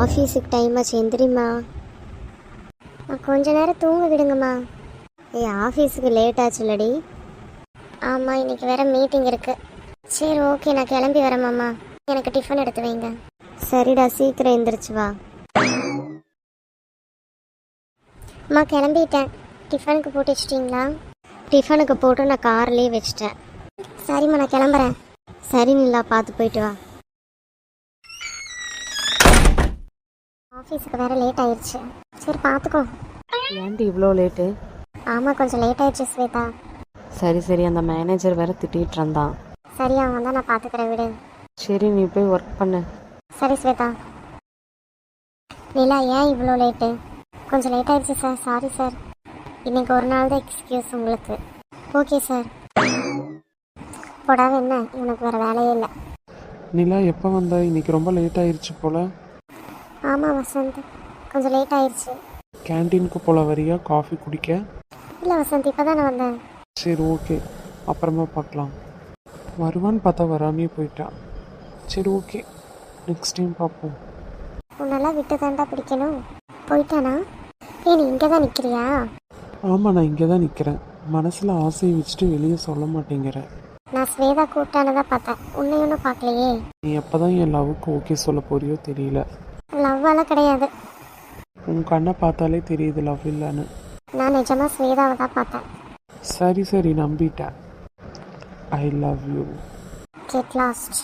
ஆஃபீஸுக்கு டைம் ஆச்சு, எந்திரிம்மா. கொஞ்ச நேரம் தூங்க விடுங்கம்மா. ஆஃபீஸுக்கு லேட் ஆச்சுல்லடி. ஆமாம், இன்னைக்கு வேற மீட்டிங் இருக்கு. சரி ஓகே, நான் கிளம்பி வரேம்மாம்மா. எனக்கு டிஃபன் எடுத்து வைங்க. சரிடா, சீக்கிரம் எந்திரிச்சு வா. அம்மா கிளம்பிட்டேன். டிஃபனுக்கு போட்டு வச்சிட்டிங்களா? டிஃபனுக்கு போட்டு நான் கார்லேயே வச்சிட்டேன். சரிம்மா, நான் கிளம்புறேன். சரி நிலா, பார்த்து போயிட்டு வா. ஆஃபீஸுக்கு வேற லேட் ஆயிடுச்சு. சரி பார்த்துக்கோ. ஏன்டி இவ்வளோ லேட்டு? ஆமாம், கொஞ்சம் லேட் ஆயிடுச்சு ஸ்வேதா. சரி, அந்த மேனேஜர் வேற திட்டிகிட்டு இருந்தான். சரி, அவன் தான், நான் பார்த்துக்கிறேன் விடு. சரி, நீ போய் ஒர்க் பண்ணு. சரி ஸ்வேதா. நிலா, ஏன் இவ்வளோ லேட்டு? கொஞ்சம் லேட் ஆயிடுச்சு சார், சாரி சார். இன்னைக்கு ஒரு நாள் தான் எக்ஸ்கியூஸ் உங்களுக்கு. Okay sir. போடாத என்ன, இவனுக்கு வேறு வேலையே இல்லை. நிலா எப்போ வந்தா? இன்னைக்கு ரொம்ப லேட் ஆயிடுச்சு போல. ஆமாம் வசந்த், கொஞ்சம் லேட் ஆயிடுச்சு. கேன்டீனுக்கு போல வரியா காஃபி குடிக்க? இல்லை வசந்த், இப்போ தான் நான் வந்தேன். சரி ஓகே, அப்புறமா பார்க்கலாம். வருவான்னு பார்த்தா வராமே போயிட்டான். சரி ஓகே, நெக்ஸ்ட் டைம் பார்ப்போம். உன்னெல்லாம் விட்டு தாண்டா பிடிக்கணும். போயிட்டானா? நீ இங்கே தான் நிற்கிறியா? ஆமாம், நான் இங்கே தான் நிற்கிறேன். மனசில் ஆசையை வச்சுட்டு வெளியே சொல்ல மாட்டேங்கிறேன். நான் ஸ்வேதா கூப்பிட்டானதான் பார்த்தேன், உன்னை ஒன்றும் பார்க்கலையே. நீ எப்போ தான் என் லவ்வுக்கு ஓகே சொல்ல போறியோ தெரியல. லவ்வெல்லாம் கிடையாது. உன் கண்ணை பார்த்தாலே தெரியுது லவ் இல்லைன்னு. நான் நிஜமாக ஸ்வேதாவை தான் பார்த்தேன். சரி நம்பிட்டேன். I love you. Get last.